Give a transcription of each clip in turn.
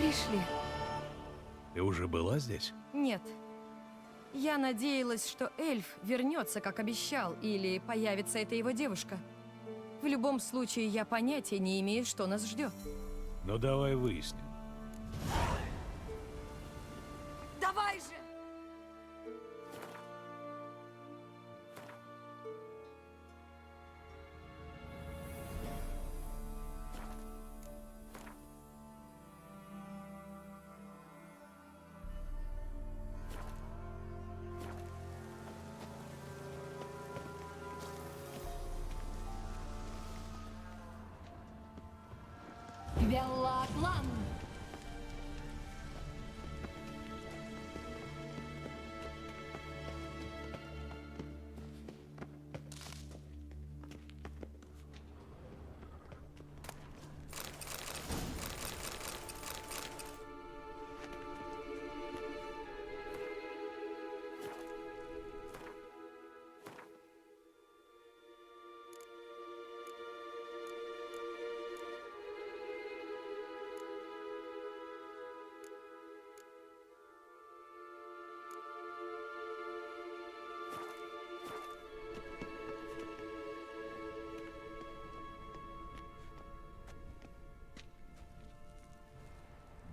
Пришли. Ты уже была здесь? Нет. Я надеялась, что эльф вернется, как обещал, или появится эта его девушка. В любом случае, я понятия не имею, что нас ждет. Ну давай выясним. Давай же! Веллаклан!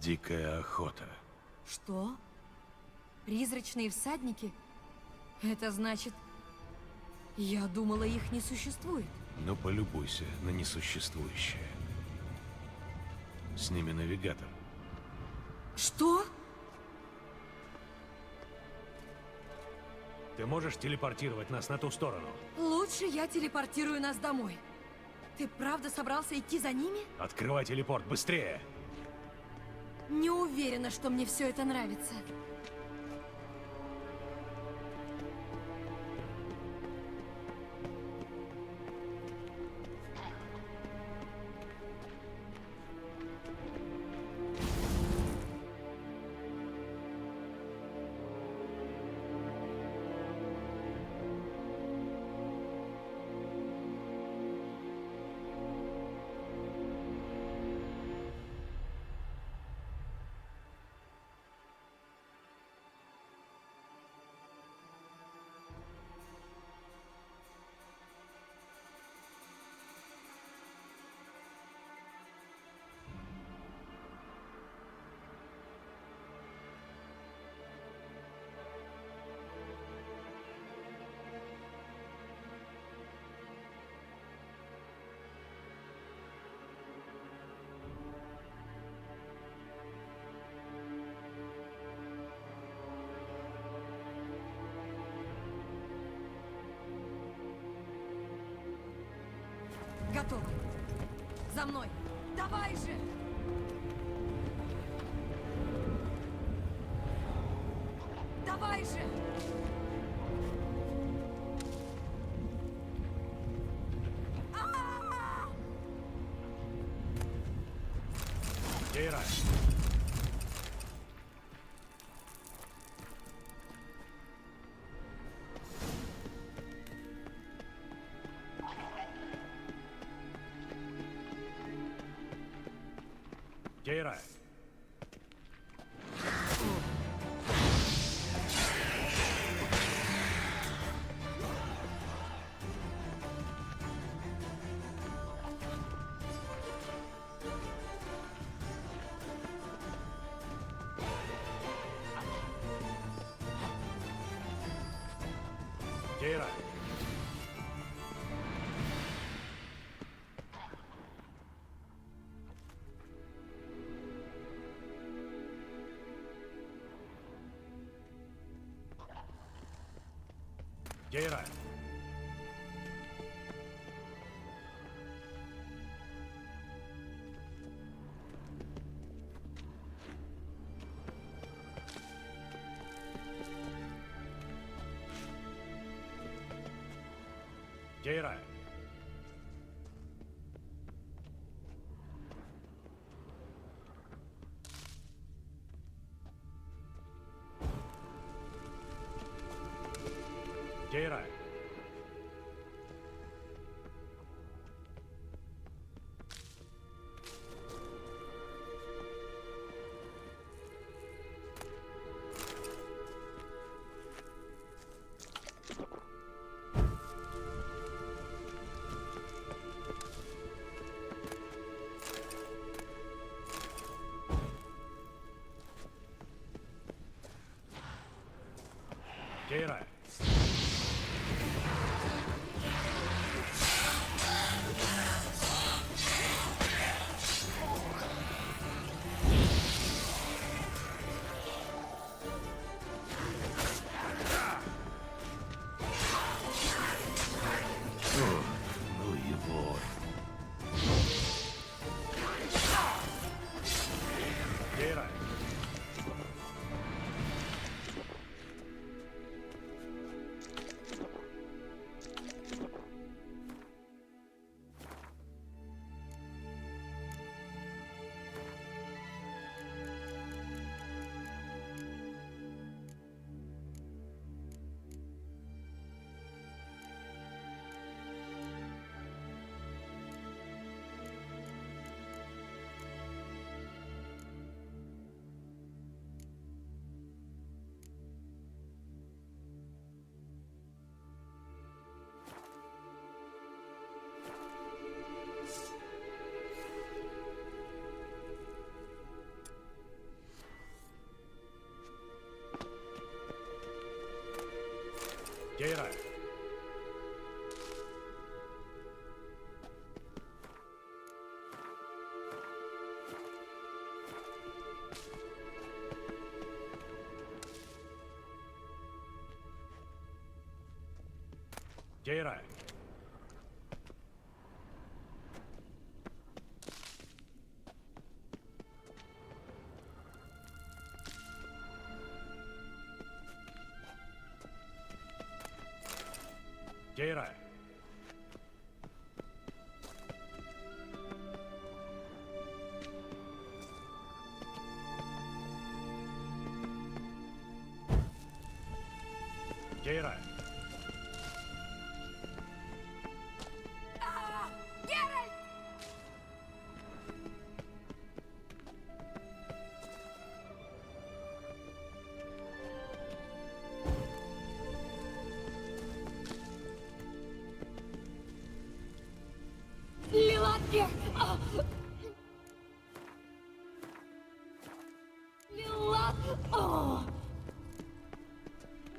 Дикая охота. Что? Призрачные всадники? Это значит... Я думала, их не существует. Ну полюбуйся на несуществующее. С ними навигатор. Что? Ты можешь телепортировать нас на ту сторону? Лучше я телепортирую нас домой. Ты правда собрался идти за ними? Открывай телепорт, быстрее! Не уверена, что мне все это нравится. Готово. За мной. Давай же! Давай же! Кейра! Кейра! Кейра! Кейра! Кейра! Кейра! Гейра! Гейра! Гейра! Гейра! Геральт! Лилатки! Лилат!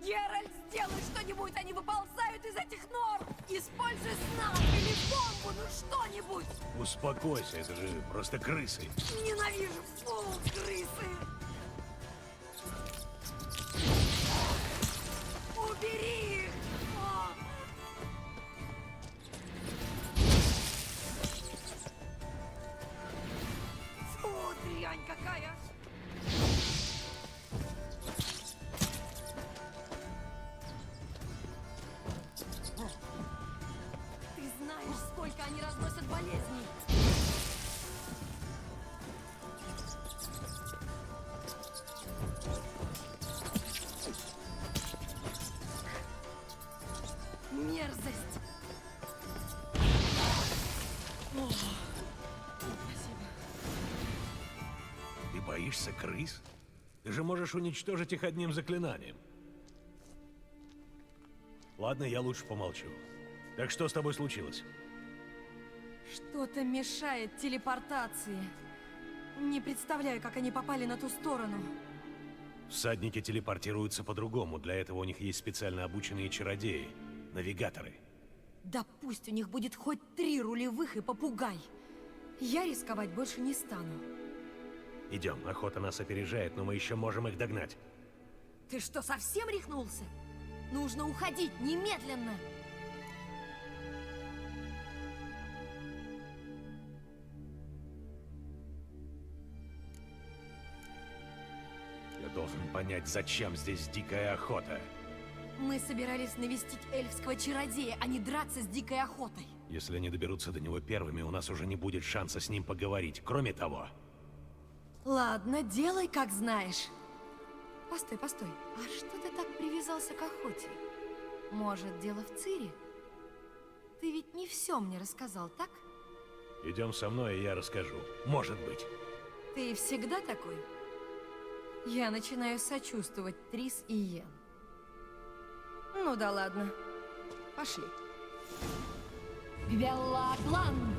Геральт, сделай что-нибудь! Они выползают из этих нор! Используй снап или бомбу, ну что-нибудь! Успокойся, это же просто крысы. Ненавижу! Фу, крысы! Убери их! О! Фу, дрянь какая! Ты знаешь, сколько они разносят болезней! Мерзость! О, спасибо. Ты боишься крыс? Ты же можешь уничтожить их одним заклинанием. Ладно, я лучше помолчу. Так что с тобой случилось? Что-то мешает телепортации. Не представляю, как они попали на ту сторону. Всадники телепортируются по-другому. Для этого у них есть специально обученные чародеи. Навигаторы. Да пусть у них будет хоть 3 рулевых и попугай. Я рисковать больше не стану. Идем, охота нас опережает, но мы еще можем их догнать. Ты что, совсем рехнулся? Нужно уходить немедленно! Я должен понять, зачем здесь дикая охота. Мы собирались навестить эльфского чародея, а не драться с дикой охотой. Если они доберутся до него первыми, у нас уже не будет шанса с ним поговорить. Кроме того... Ладно, делай, как знаешь. Постой, постой. А что ты так привязался к охоте? Может, дело в Цири? Ты ведь не все мне рассказал, так? Идем со мной, и я расскажу. Может быть. Ты всегда такой? Я начинаю сочувствовать Трис и Йен. Ну да ладно. Пошли. Беллаклан!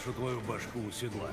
брошу твою башку у седла.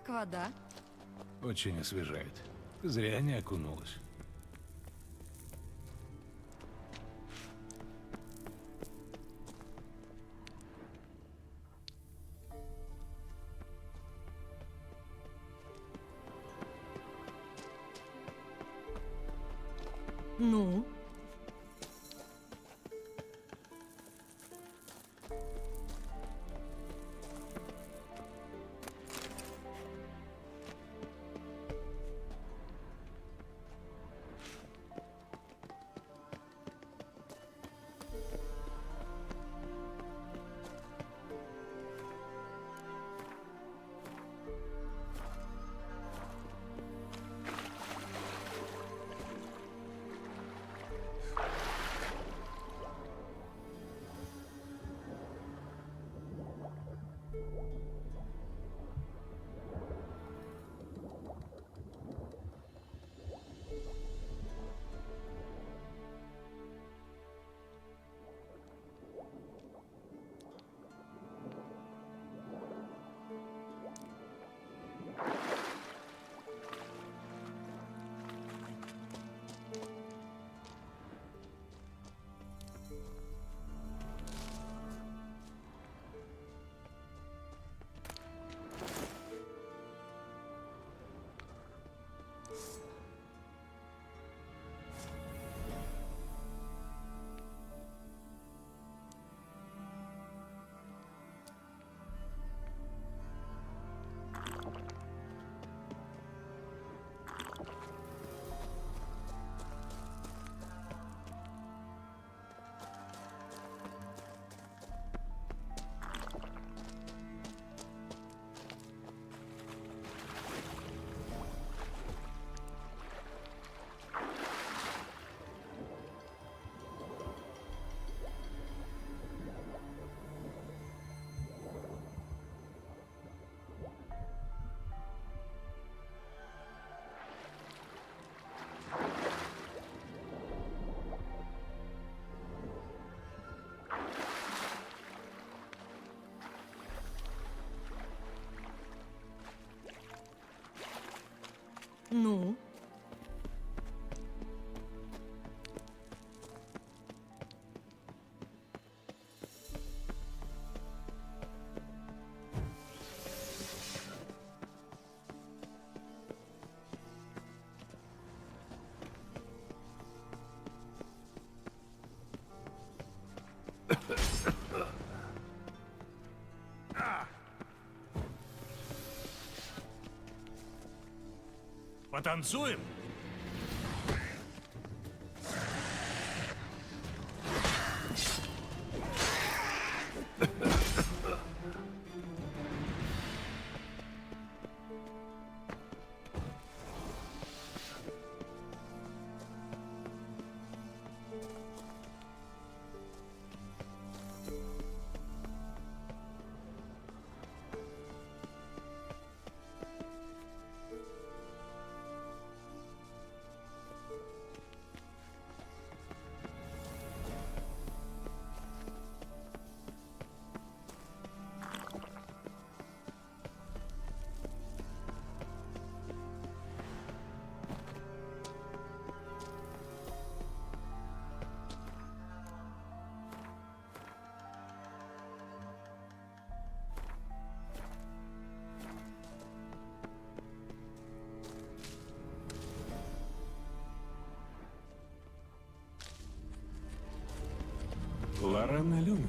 Как вода? Очень освежает. Зря не окунулась. Ну? Ну? Потанцуем? Лорана Люнет.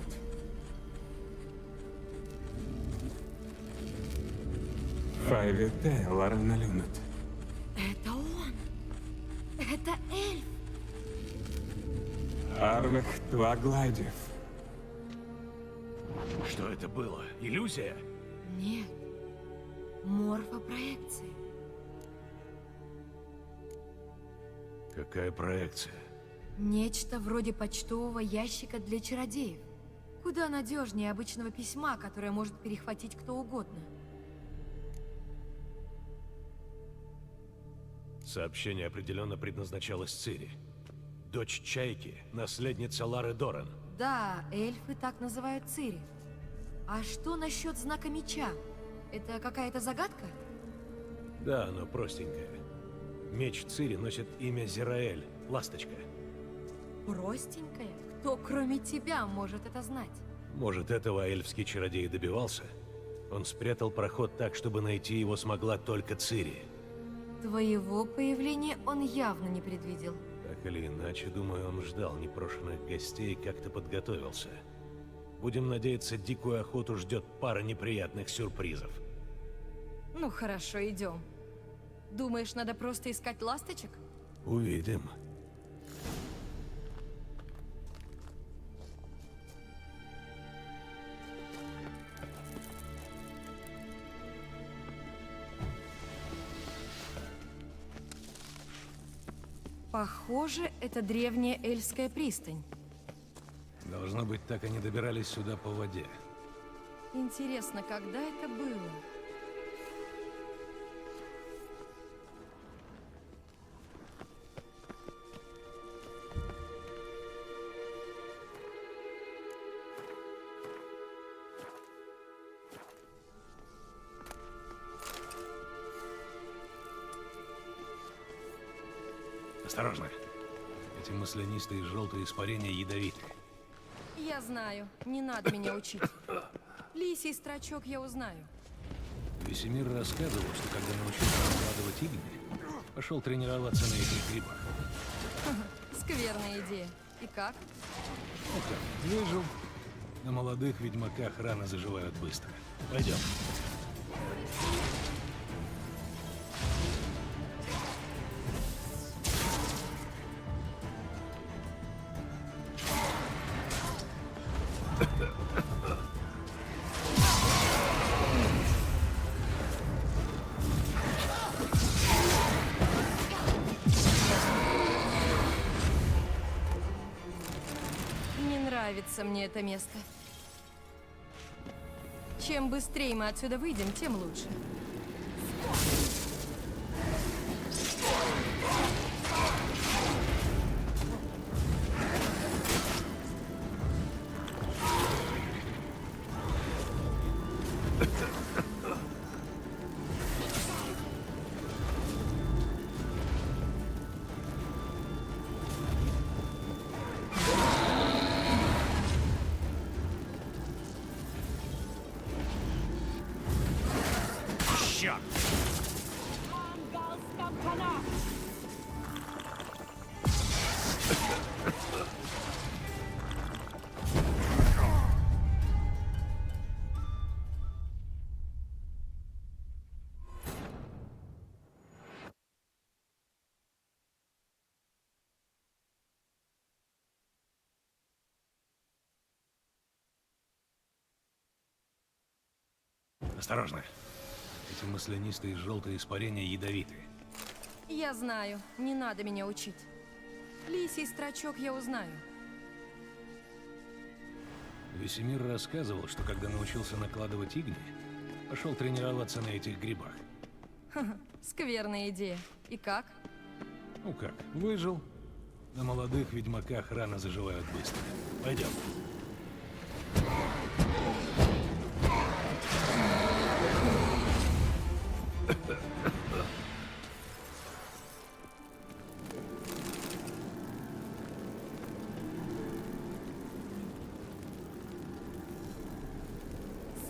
Файвете Лорана Люнет. Это он! Это эльф! Арвех Твагладев. Что это было? Иллюзия? Нет. Морфопроекции. Какая проекция? Нечто вроде почтового ящика для чародеев. Куда надежнее обычного письма, которое может перехватить кто угодно. Сообщение определенно предназначалось Цири. Дочь Чайки, наследница Лары Доран. Да, эльфы так называют Цири. А что насчет знака меча? Это какая-то загадка? Да, но простенькая. Меч Цири носит имя Зираэль, ласточка. Простенькая? Кто, кроме тебя, может это знать? Может, этого эльфский чародей добивался? Он спрятал проход так, чтобы найти его смогла только Цири. Твоего появления он явно не предвидел. Так или иначе, думаю, он ждал непрошенных гостей и как-то подготовился. Будем надеяться, дикую охоту ждет пара неприятных сюрпризов. Ну хорошо, идем. Думаешь, надо просто искать ласточек? Увидим. Похоже, это древняя эльфская пристань. Должно быть, так они добирались сюда по воде. Интересно, когда это было? Осторожно. Эти маслянистые желтые испарения ядовиты. Я знаю, не надо меня учить. Лисий строчок я узнаю. Весемир рассказывал, что когда научился раскладывать игны, пошел тренироваться на этих грибах. Скверная идея. И как? Ну как, выжил. На молодых ведьмаках раны заживают быстро. Пойдем. Не нравится мне это место. Чем быстрее мы отсюда выйдем, тем лучше. Черт! Осторожно. Эти маслянистые желтые испарения ядовиты. Я знаю, не надо меня учить. Лисий строчок я узнаю. Весемир рассказывал, что когда научился накладывать игни, пошел тренироваться на этих грибах. Скверная идея. И как? Ну как, выжил. На молодых ведьмаках раны заживают быстро. Пойдем.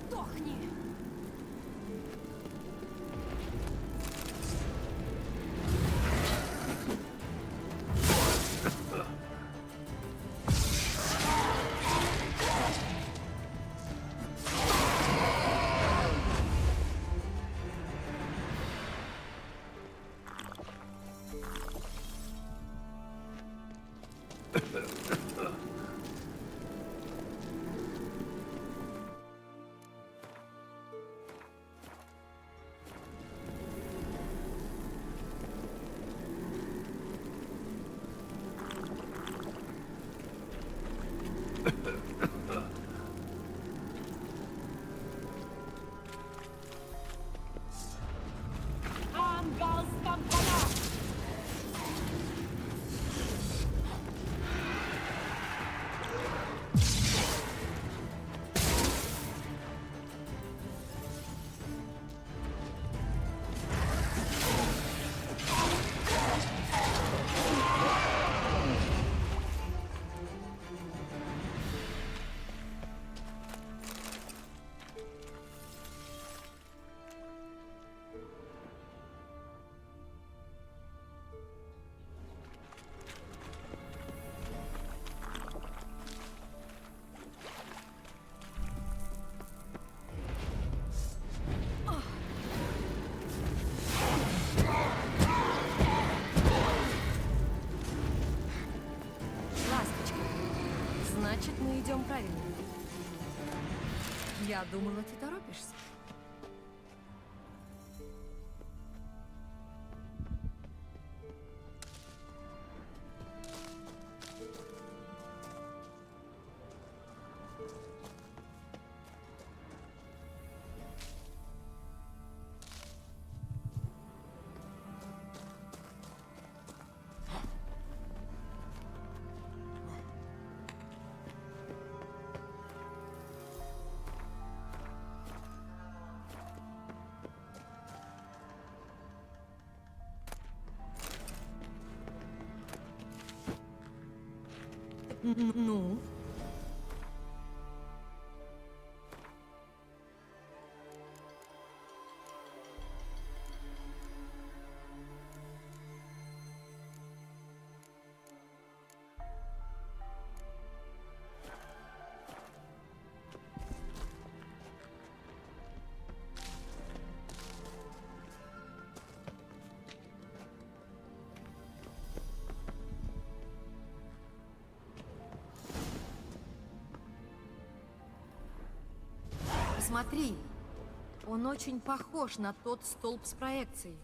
Сдохни! мы идем правильно. Я думала, ты торопишься. Ну? Смотри, он очень похож на тот столб с проекцией.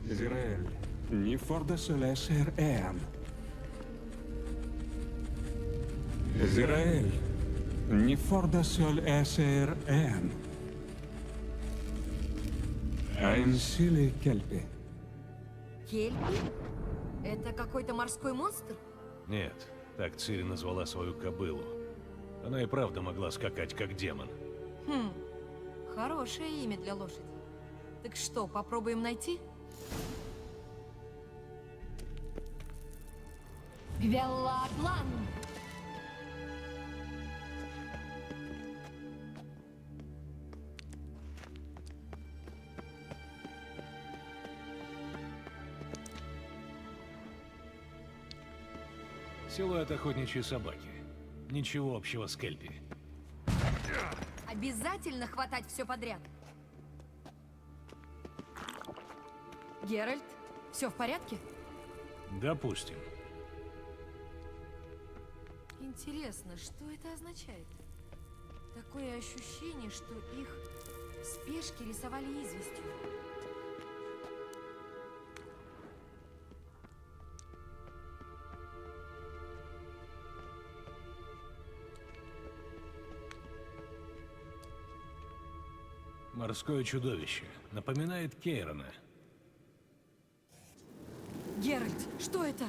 Израиль, не форда солесер эан. Израиль, не форда солесер эан. Айнсили кельпи. Кельпи? Это какой-то морской монстр? Нет, так Цири назвала свою кобылу. Она и правда могла скакать, как демон. Хм, хорошее имя для лошади. Так что, попробуем найти? Веллатлан! Силуэт охотничьей собаки. Ничего общего с Кельпи. Обязательно хватать все подряд. Геральт, все в порядке? Допустим. Интересно, что это означает? Такое ощущение, что их в спешке рисовали известью. Морское чудовище. Напоминает Кейрона. Геральт, что это?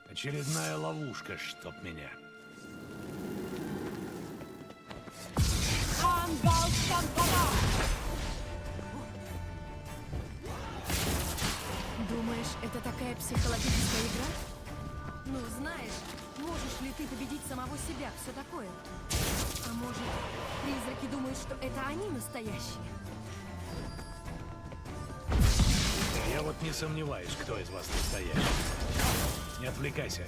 Очередная ловушка, чтоб меня. Думаешь, это такая психологическая игра? Ну, знаешь, можешь ли ты победить самого себя, все такое. А может, призраки думают, что это они настоящие? Я вот не сомневаюсь, кто из вас настоящий. Не отвлекайся.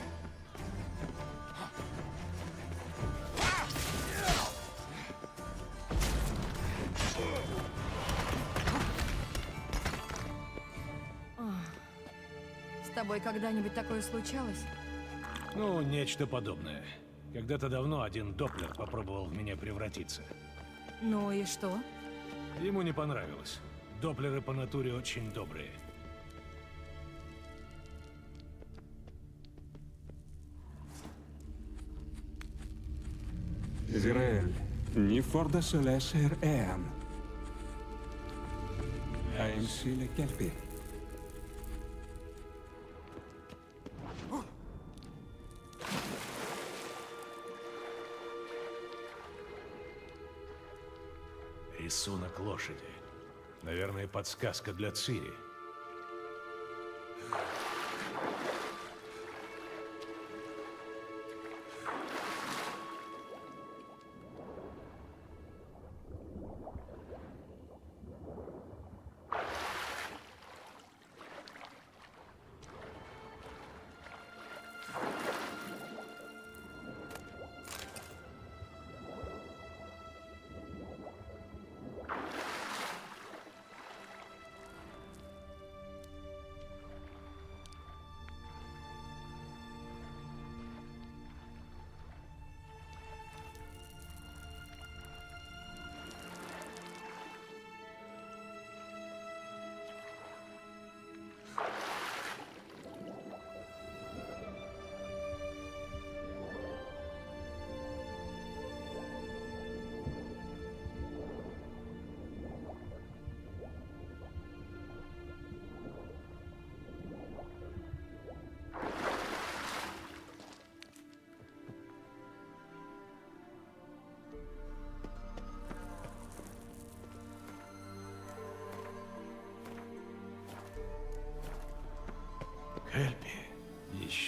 С тобой когда-нибудь такое случалось? Ну, нечто подобное. Когда-то давно один доплер попробовал в меня превратиться. Ну и что? Ему не понравилось. Доплеры по натуре очень добрые. Израиль, не форда солесер эан. Айнсили кельпи. Рисунок лошади. Наверное, подсказка для Цири.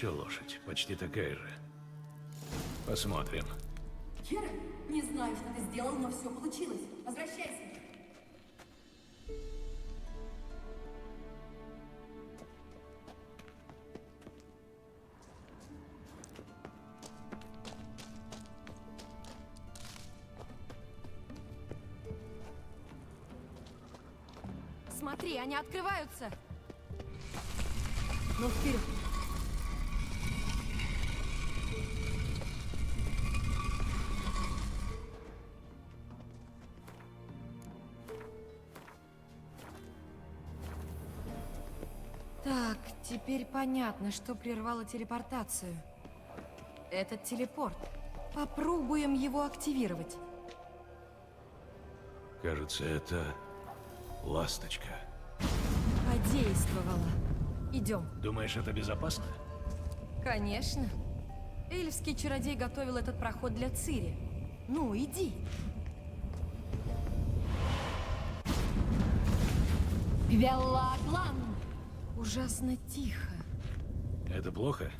еще лошадь, почти такая же. Посмотрим. Гера, не знаю, что ты сделал, но все получилось. Возвращайся. Смотри, они открываются. Ну, вперед. Так, теперь понятно, что прервало телепортацию. Этот телепорт. Попробуем его активировать. Кажется, это ласточка. Подействовало. Идем. Думаешь, это безопасно? Конечно. Эльфский чародей готовил этот проход для Цири. Ну, иди. Велаглан! Ужасно тихо. Это плохо?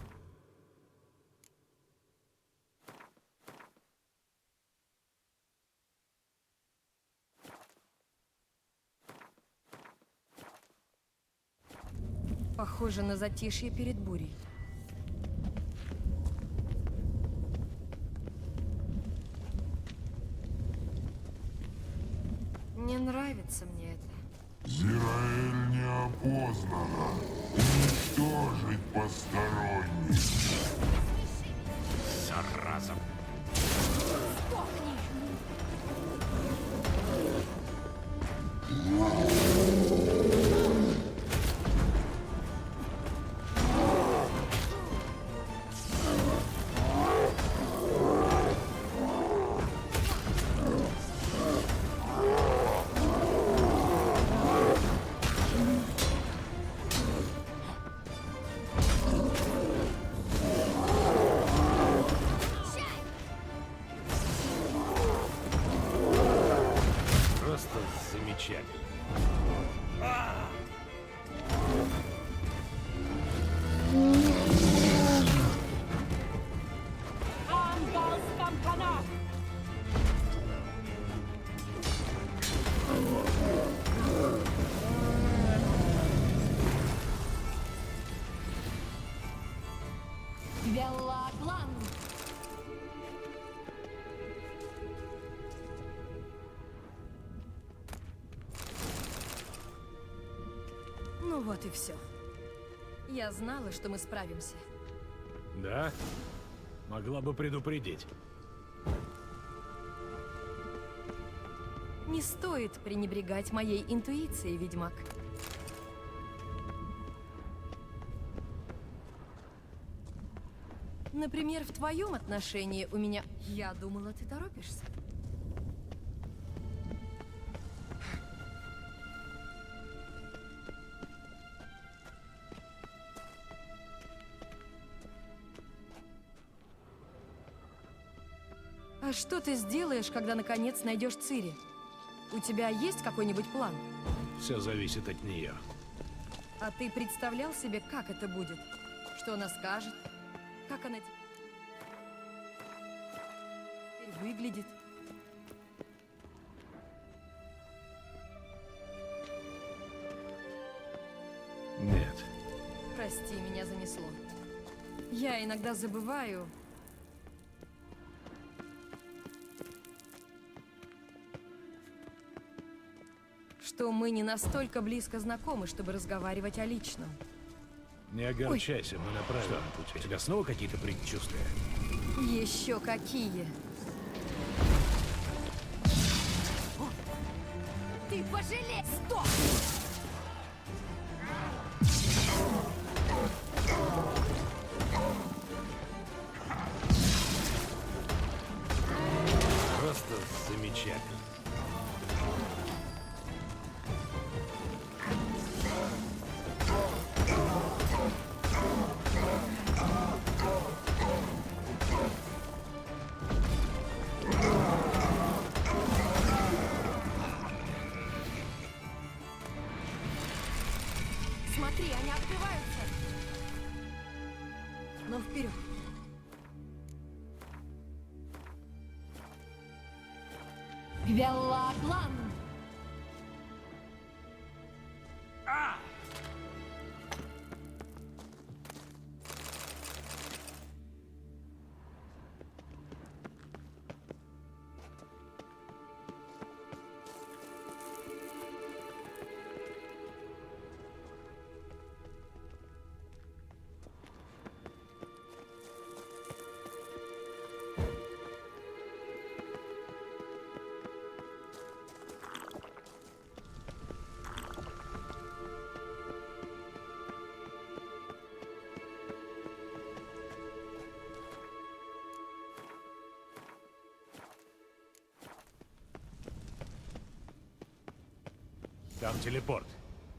Похоже на затишье перед бурей. Не нравится мне это. Зираэль неопознана. Уничтожить посторонних. Зараза! Просто замечательно. Велаглан! Ну вот и все. Я знала, что мы справимся. Да? Могла бы предупредить. Не стоит пренебрегать моей интуицией, ведьмак. Например, в твоем отношении у меня... Я думала, ты торопишься. А что ты сделаешь, когда наконец найдешь Цири? У тебя есть какой-нибудь план? Все зависит от нее. А ты представлял себе, как это будет? Что она скажет? Как она теперь выглядит? Нет. Прости, меня занесло. Я иногда забываю... что мы не настолько близко знакомы, чтобы разговаривать о личном. Не огорчайся, мы на правильном пути. У тебя снова какие-то предчувствия? Еще какие? Ты пожалей! Стоп! Просто замечательно. Смотри, они открываются. Велаклан! Там телепорт.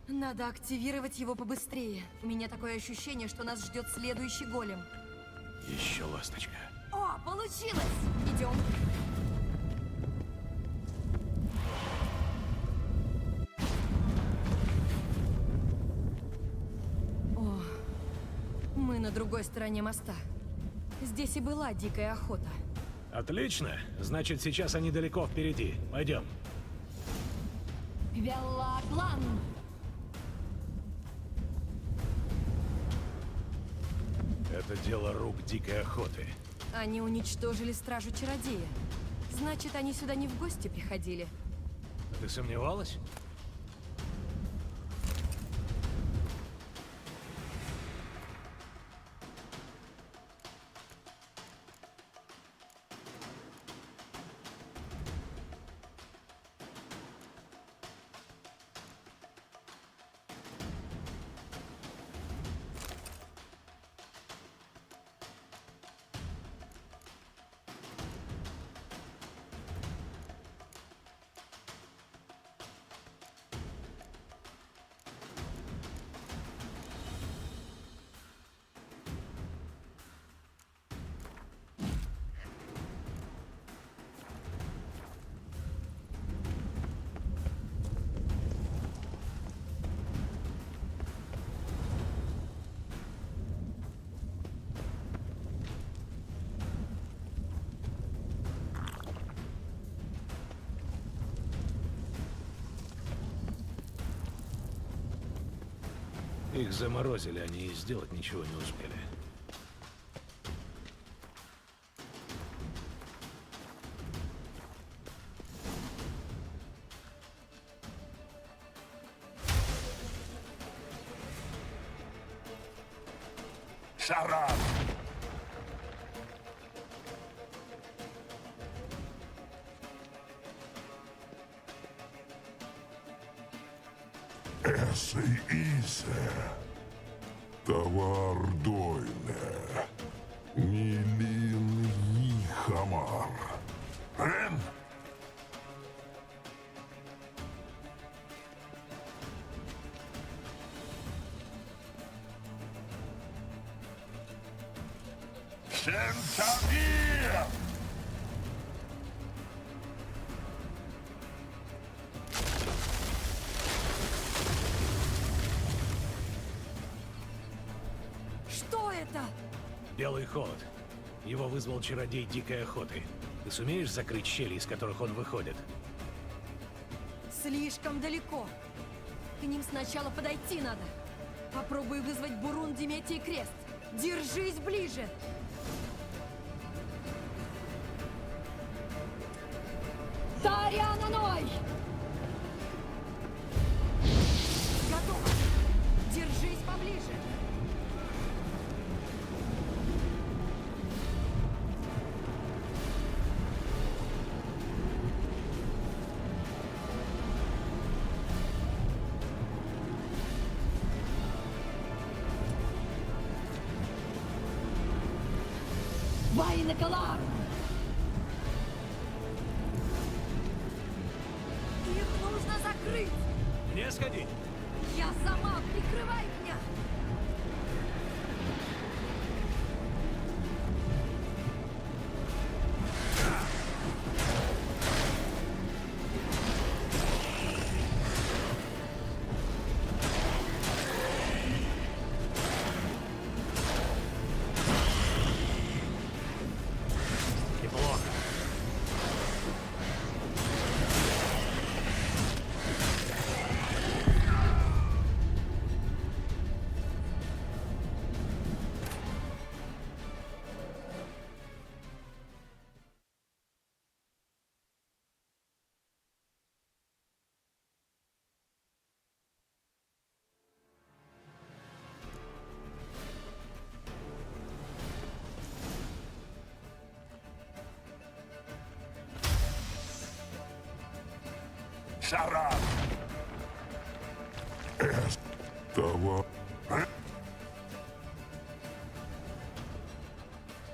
Надо активировать его побыстрее. У меня такое ощущение, что нас ждет следующий голем. Еще ласточка. О, получилось! Идем. О, мы на другой стороне моста. Здесь и была дикая охота. Отлично. Значит, сейчас они далеко впереди. Пойдем. Велаклан! Это дело рук дикой охоты. Они уничтожили стражу чародея. Значит, они сюда не в гости приходили. Ты сомневалась? Их заморозили, они и сделать ничего не успели. Шарап! Эсэ Исе, Тавар Дойле, Нилин Ихамар. Рен? Шентавир! Что это? Белый холод. Его вызвал чародей дикой охоты. Ты сумеешь закрыть щели, из которых он выходит? Слишком далеко. К ним сначала подойти надо. Попробуй вызвать Бурун, Диметий Крест. Держись ближе. Тариананой! Готово. Держись поближе. Вайнакалар! Их нужно закрыть. Мне сходить? Я сама. Прикрывай меня. Неплохо. Шаран! Этого...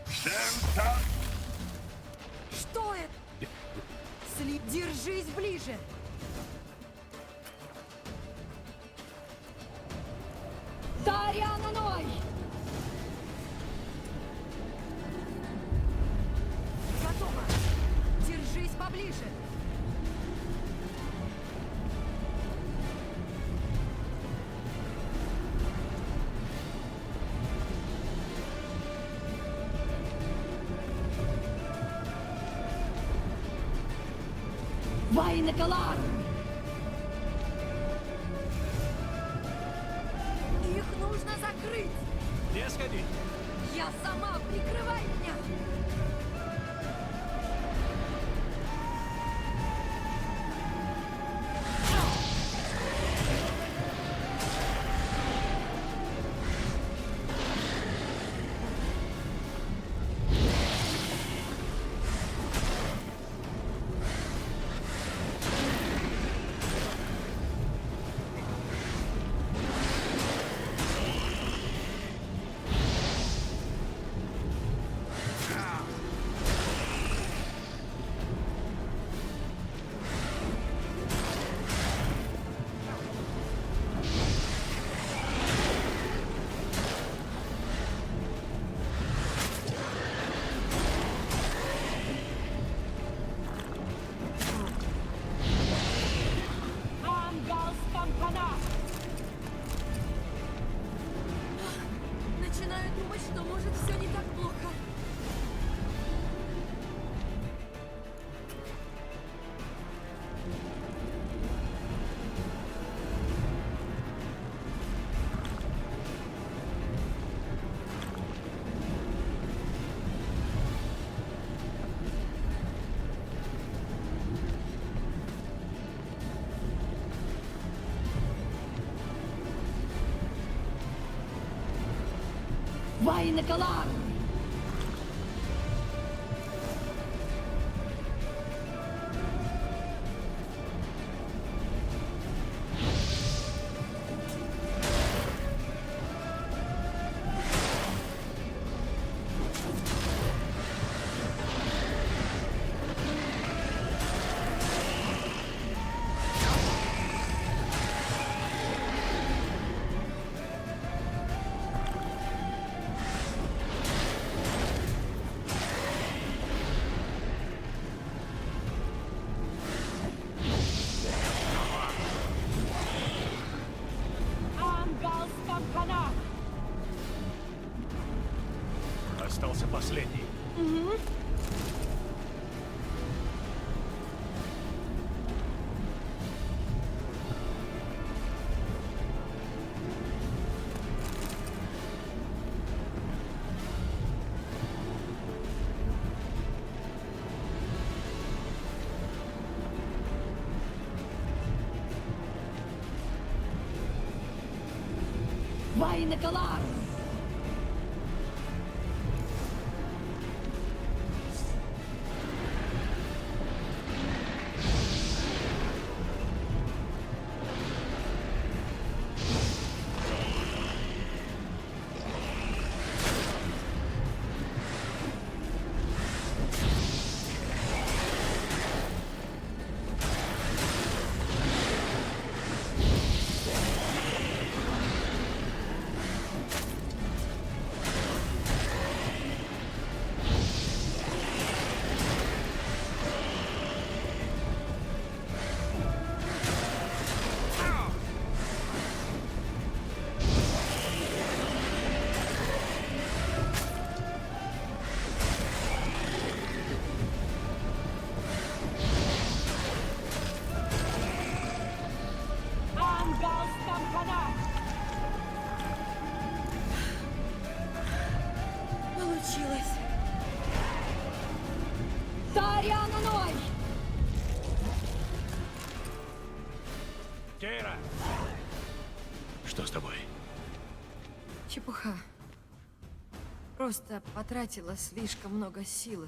Сента! Что это? Держись ближе. Тариана Ной! Готово. Держись поближе. Вайна Калар! Их нужно закрыть! Где сходить? Я сама! Прикрывай меня! Начинаю думать, что может все не так плохо. Вайна Калар! Остался последний. Вайна Калар! Получилось. Тариана Ной! Кейра! Что с тобой? Чепуха. Просто потратила слишком много силы.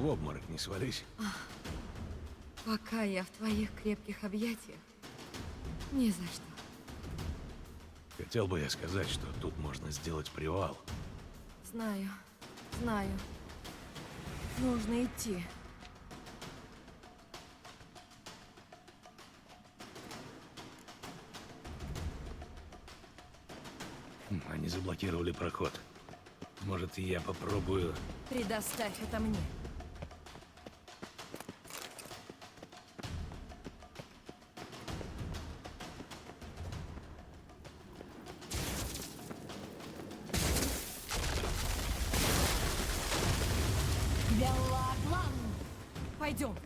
в обморок не свались. Пока я в твоих крепких объятиях, ни за что. Хотел бы я сказать, что тут можно сделать привал. Знаю, знаю. Нужно идти. Они заблокировали проход. Может, я попробую... Предоставь это мне. Белоглан! Пойдем.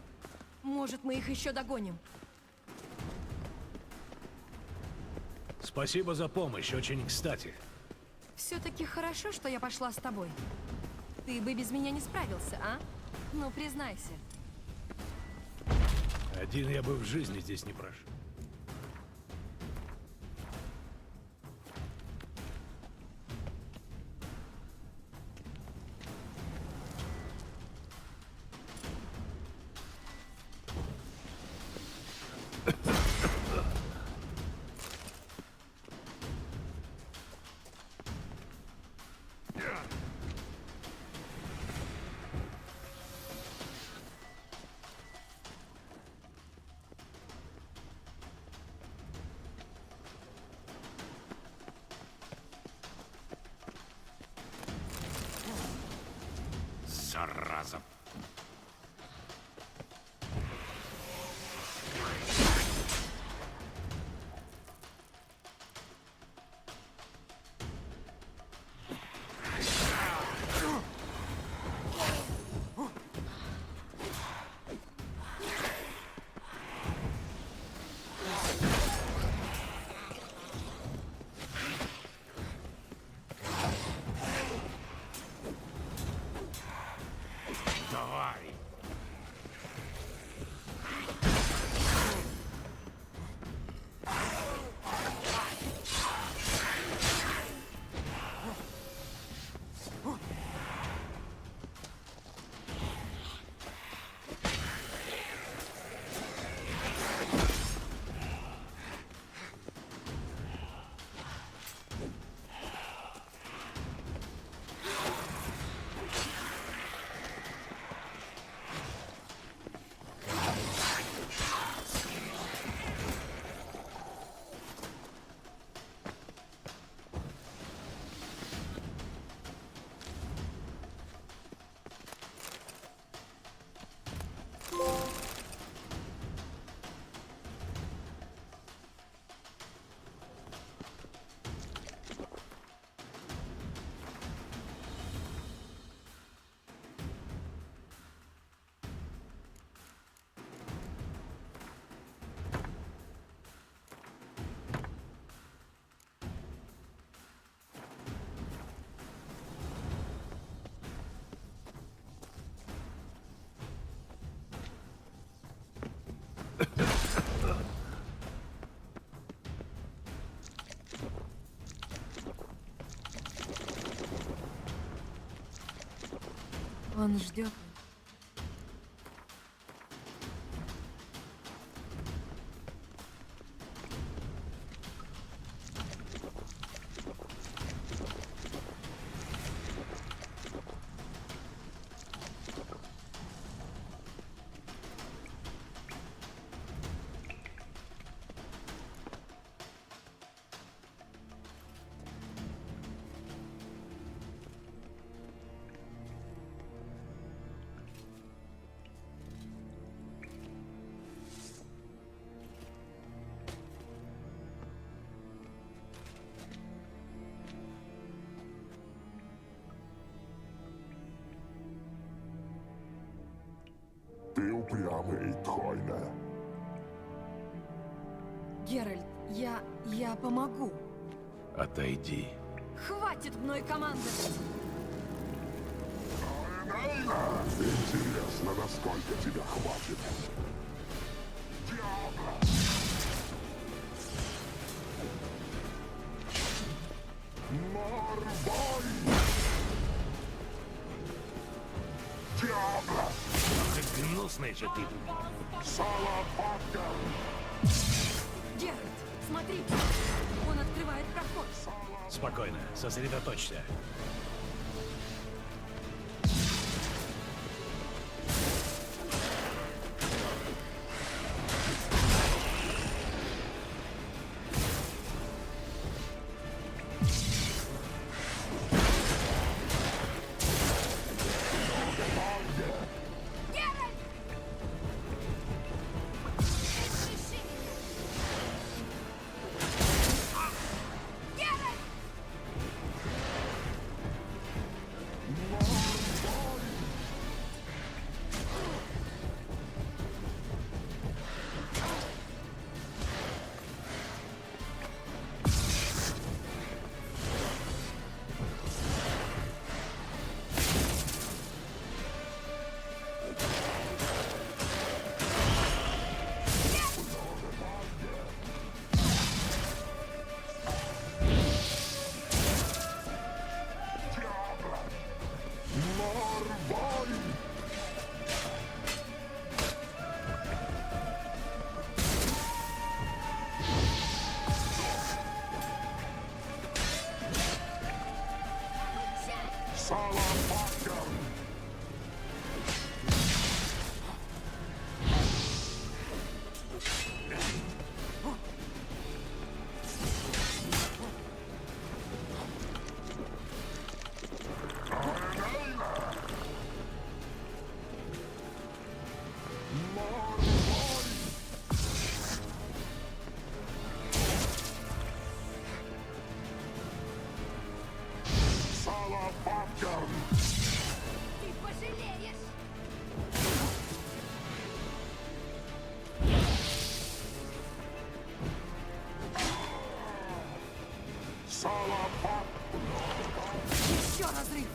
Может, мы их еще догоним. Спасибо за помощь, очень кстати. Все-таки хорошо, что я пошла с тобой. Ты бы без меня не справился, а? Ну, признайся. Один я бы в жизни здесь не прошел. Зараза. Давай. Он ждет. Ты упрямый, Тхойна. Геральт, я помогу. Отойди. Хватит мной командовать. Интересно, насколько тебя хватит. Диабло! Марвай! Диабло! Гнусный же ты. Салапаткер! Геральт, смотри! Он открывает проход. Спокойно, сосредоточься. Салапаткер! Салапаткер! Ты пожалеешь! Салапаткер! Еще разрыв!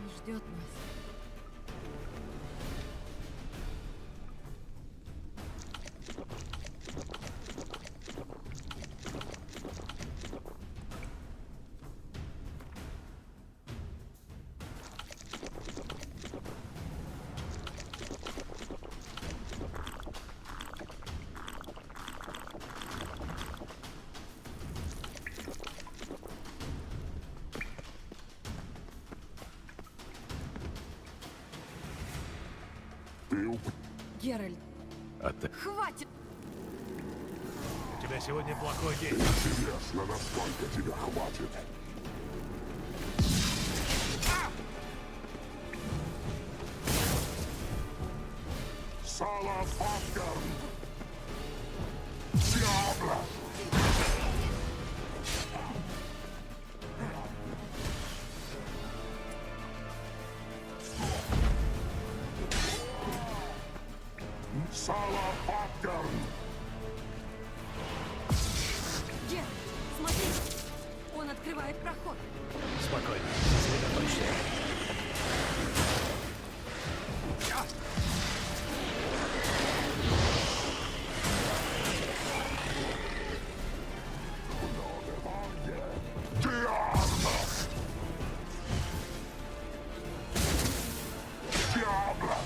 Он ждет нас. Ты Геральт, А ты... хватит! У тебя сегодня плохой день. интересно, насколько тебя хватит. Салапаткер! Диабло! Салапаткер! Геральт, смотри! Он открывает проход. Спокойно, сосредоточься. Диабло! Диабло!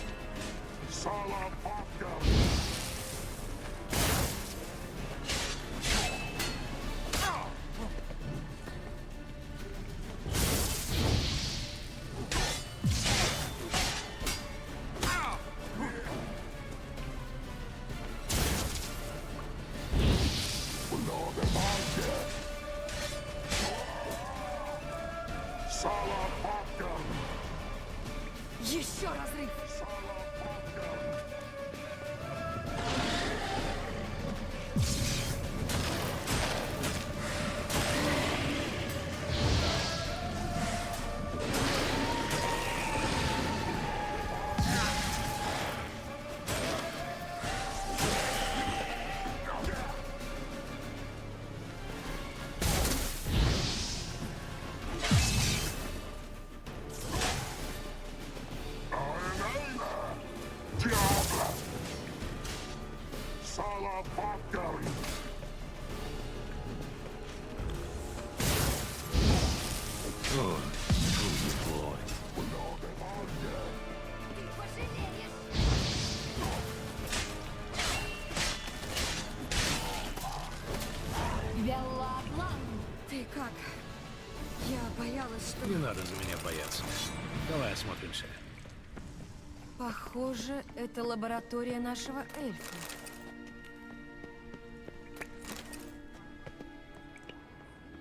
Салапаткер! Салапаткер! Еще разрыв! О, фу, ой. Ты пожалеешь! Белладлан! Ты как? Я боялась, что... Не надо за меня бояться. Давай осмотримся. Похоже, это лаборатория нашего эльфа.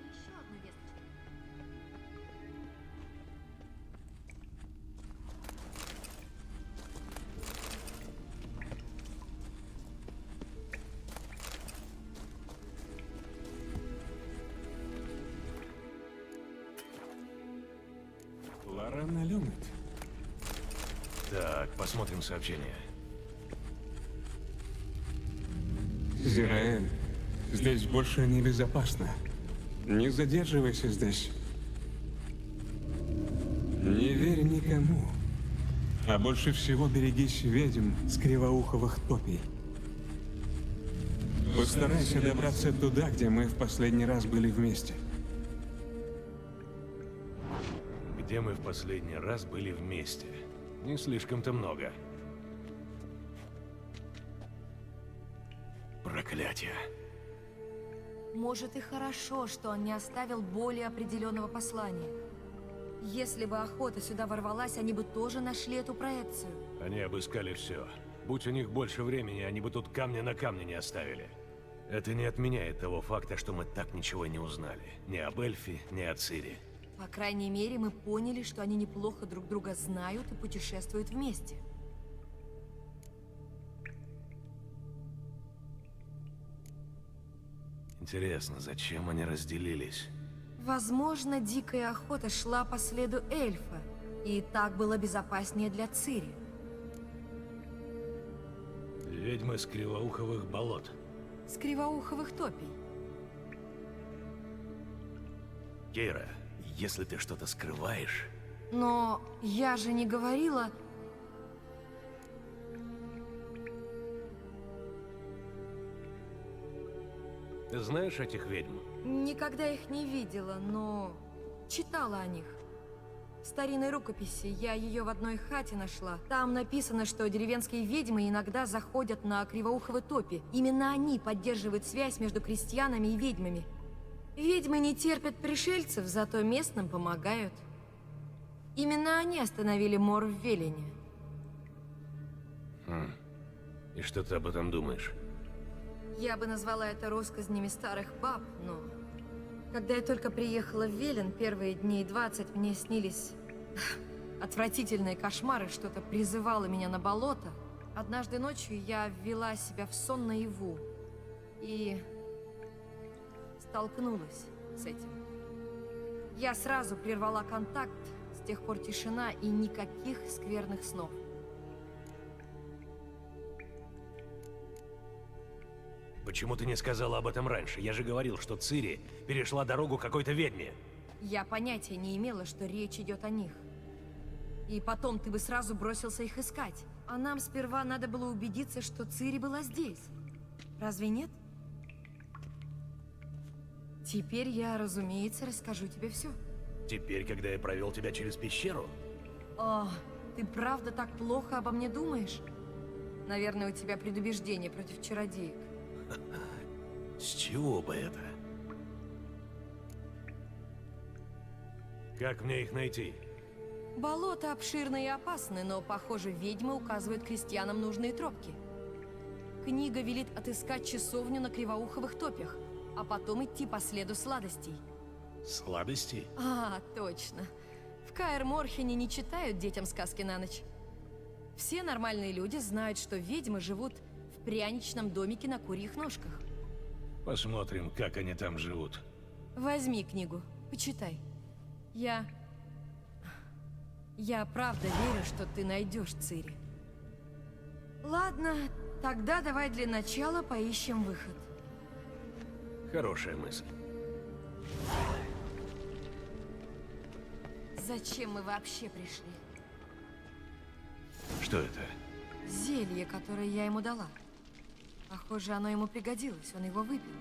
Еще одну весточку. Лорана Люмит. Так, посмотрим сообщение. Зираэль, здесь больше небезопасно. Не задерживайся здесь. Не верь никому. А больше всего берегись ведьм с кривоуховых топий. Постарайся добраться туда, где мы в последний раз были вместе. Где мы в последний раз были вместе? Не слишком-то много. Проклятие. Может и хорошо, что он не оставил более определенного послания. Если бы охота сюда ворвалась, они бы тоже нашли эту проекцию. Они обыскали все. Будь у них больше времени, они бы тут камня на камне не оставили. Это не отменяет того факта, что мы так ничего и не узнали. Ни об эльфе, ни о Цири. По крайней мере, мы поняли, что они неплохо друг друга знают и путешествуют вместе. Интересно, зачем они разделились? Возможно, дикая охота шла по следу эльфа, и так было безопаснее для Цири. Ведьмы с кривоуховых болот. С кривоуховых топий. Кейра, если ты что-то скрываешь... Но я же не говорила... Ты знаешь этих ведьм? Никогда их не видела, но читала о них. В старинной рукописи я ее в одной хате нашла. Там написано, что деревенские ведьмы иногда заходят на кривоуховые топи. Именно они поддерживают связь между крестьянами и ведьмами. Ведьмы не терпят пришельцев, зато местным помогают. Именно они остановили мор в Велине. И что ты об этом думаешь? Я бы назвала это россказнями старых баб, но... Когда я только приехала в Велен, первые дней 20 мне снились отвратительные кошмары, что-то призывало меня на болото. Однажды ночью я ввела себя в сон наяву и столкнулась с этим. Я сразу прервала контакт, с тех пор тишина и никаких скверных снов. Почему ты не сказала об этом раньше? Я же говорил, что Цири перешла дорогу какой-то ведьме. Я понятия не имела, что речь идет о них. И потом ты бы сразу бросился их искать. А нам сперва надо было убедиться, что Цири была здесь. Разве нет? Теперь я, разумеется, расскажу тебе все. Теперь, когда я провел тебя через пещеру? О, ты правда так плохо обо мне думаешь? Наверное, у тебя предубеждение против чародеек. С чего бы это? Как мне их найти? Болото обширны и опасны, но, похоже, ведьмы указывают крестьянам нужные тропки. Книга велит отыскать часовню на кривоуховых топях, а потом идти по следу сладостей. Сладости? А, точно. В Каэр-Морхене не читают детям сказки на ночь. Все нормальные люди знают, что ведьмы живут в пряничном домике на курьих ножках. Посмотрим, как они там живут. Возьми книгу, почитай. Я правда верю, что ты найдешь Цири. Ладно, тогда давай для начала поищем выход. Хорошая мысль. Зачем мы вообще пришли? Что это? Зелье, которое я ему дала. Похоже, оно ему пригодилось, он его выпил.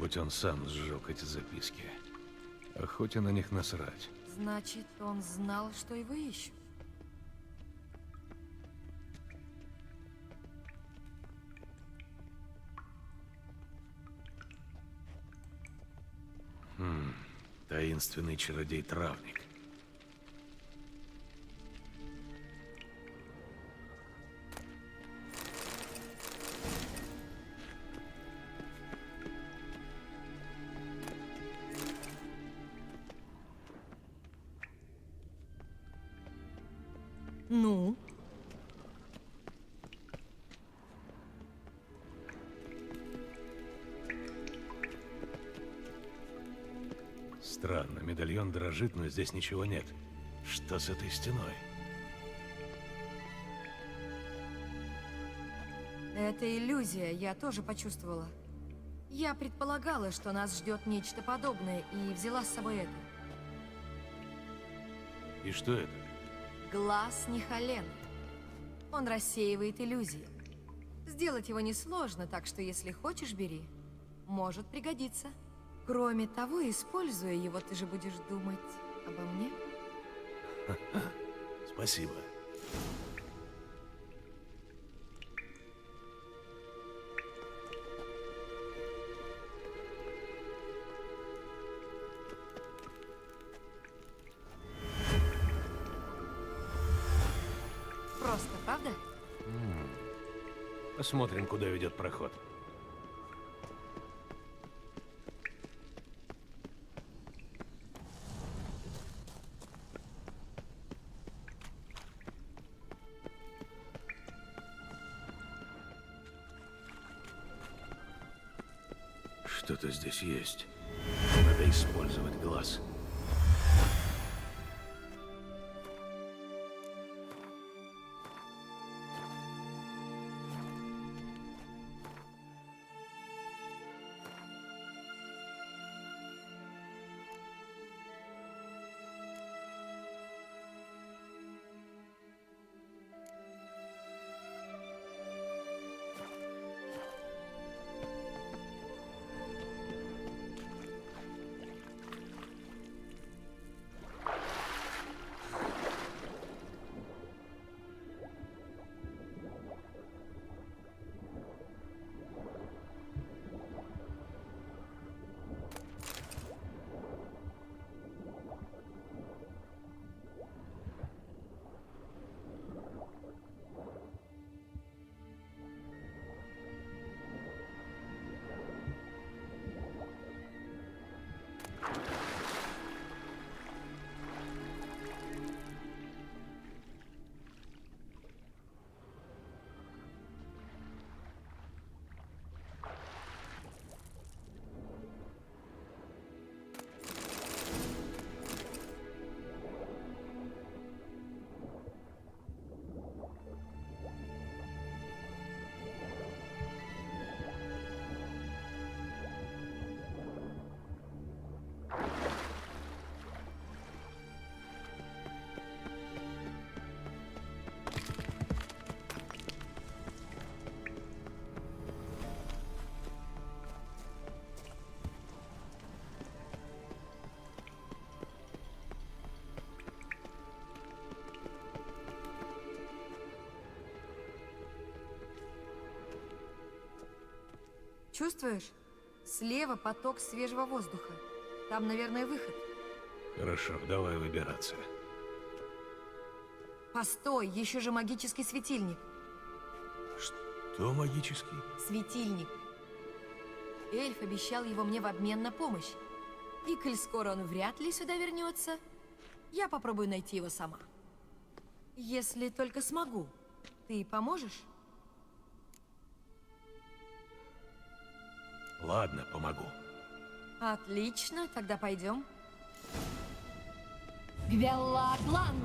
быть, он сам сжег эти записки. Охоте на них насрать. Значит, он знал, что его ищут. Таинственный чародей-травник. Ну? Странно, медальон дрожит, но здесь ничего нет. Что с этой стеной? Это иллюзия, я тоже почувствовала. Я предполагала, что нас ждет нечто подобное, и взяла с собой это. И что это? Глаз Нихалена. Он рассеивает иллюзии. Сделать его несложно, так что если хочешь, бери. Может пригодиться. Кроме того, используя его, ты же будешь думать обо мне? Спасибо. Просто, правда? Посмотрим, куда ведет проход. Что-то здесь есть. Надо использовать глаз. Чувствуешь? Слева поток свежего воздуха. Там, наверное, выход. Хорошо, давай выбираться. Постой, еще же магический светильник. Что магический? Светильник. Эльф обещал его мне в обмен на помощь. И коль скоро он вряд ли сюда вернется, я попробую найти его сама. Если только смогу. Ты поможешь? Ладно, помогу. Отлично, тогда пойдем. Гвелладлан!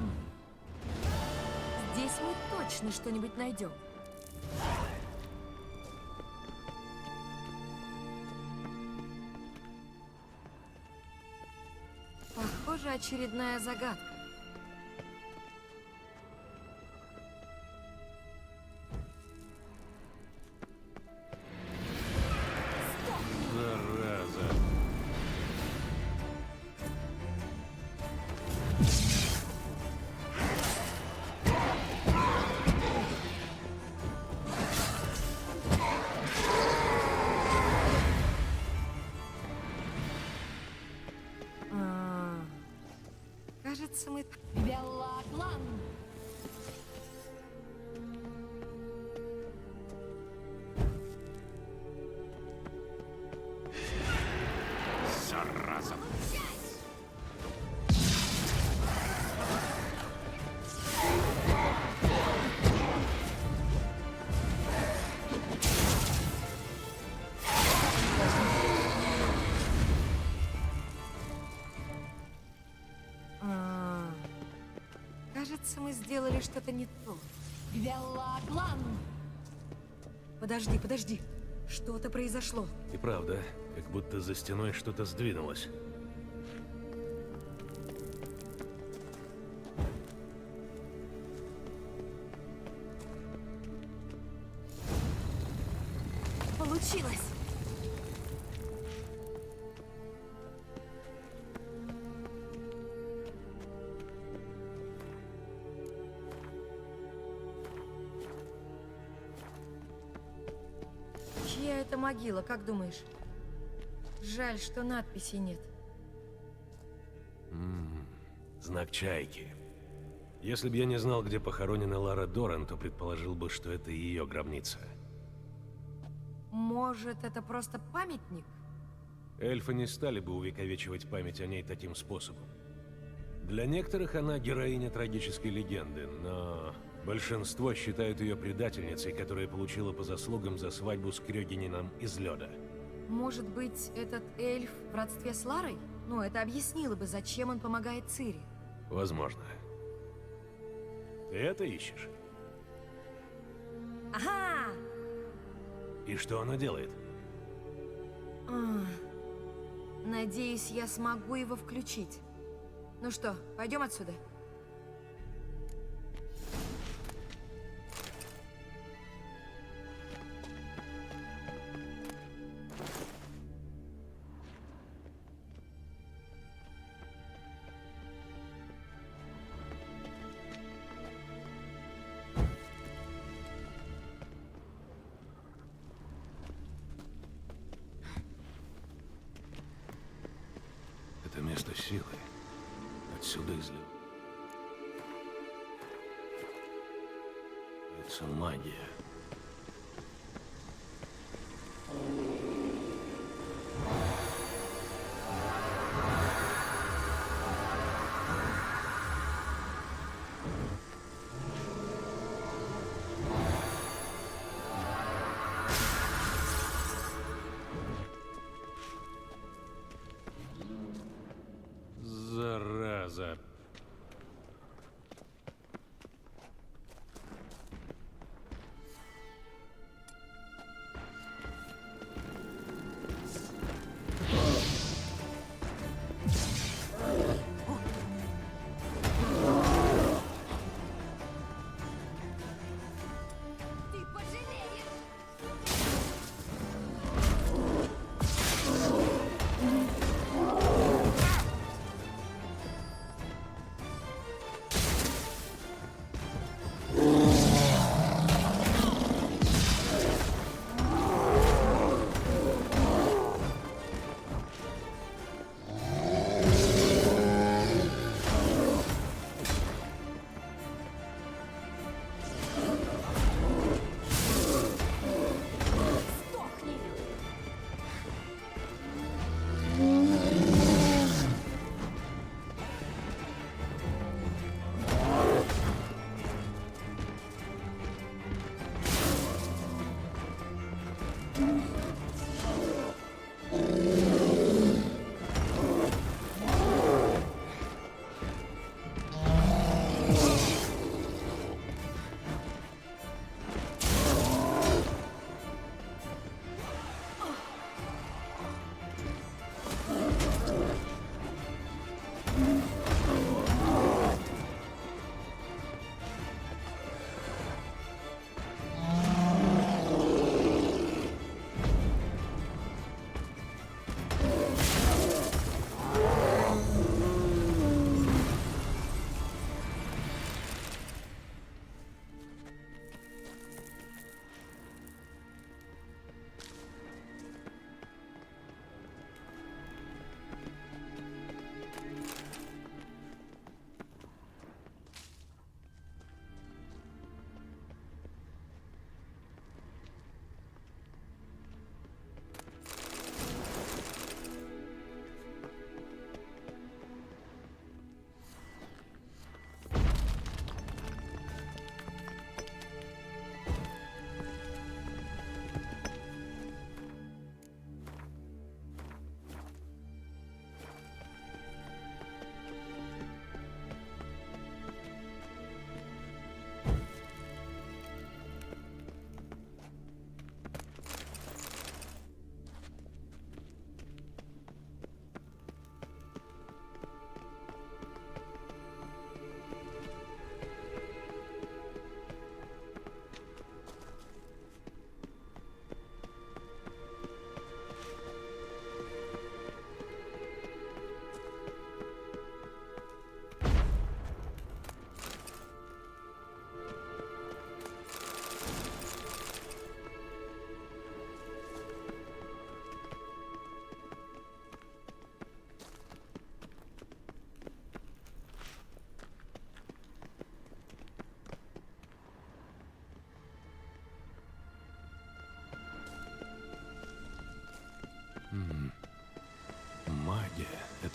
Здесь мы точно что-нибудь найдем. Похоже, очередная загадка. Зараза, кажется, мы сделали что-то не то. Велаглан! Подожди, подожди. Что-то произошло. И правда, как будто за стеной что-то сдвинулось. Получилось! Чья это могила, как думаешь? Жаль, что надписи нет. Знак чайки. Если бы я не знал, где похоронена Лара Доран, то предположил бы, что это ее гробница. Может, это просто памятник? Эльфы не стали бы увековечивать память о ней таким способом. Для некоторых она героиня трагической легенды, но большинство считают ее предательницей, которая получила по заслугам за свадьбу с Крёгинином из лёда. Может быть, этот эльф в родстве с Ларой? Ну, это объяснило бы, зачем он помогает Цири. Возможно. Ты это ищешь? Ага! И что она делает? Надеюсь, я смогу его включить. Ну что, пойдем отсюда? Это место силы. Отсюда излив. Это магия. Зараза.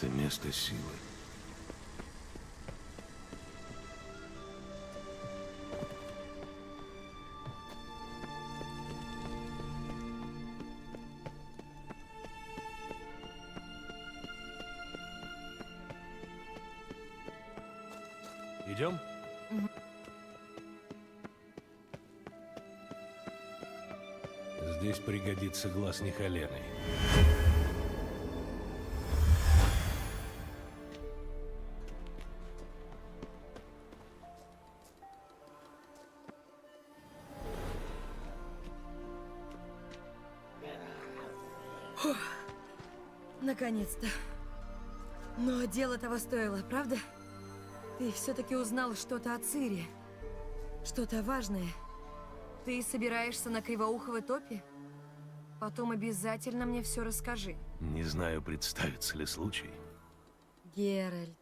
Это место силы. Идем? Здесь пригодится глаз Нихалены. Наконец-то. Но дело того стоило, правда? Ты все-таки узнал что-то о Цири. Что-то важное. Ты собираешься на Кривоуховой топе? Потом обязательно мне все расскажи. Не знаю, представится ли случай. Геральт,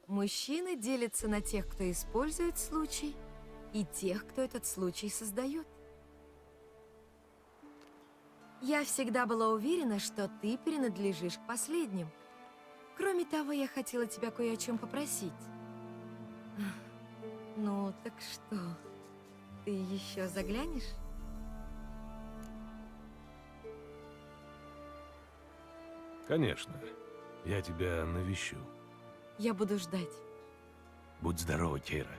мужчины делятся на тех, кто использует случай, и тех, кто этот случай создает. Я всегда была уверена, что ты принадлежишь к последним. Кроме того, я хотела тебя кое о чем попросить. Ну, так что, ты еще заглянешь? Конечно. Я тебя навещу. Я буду ждать. Будь здорова, Кейра.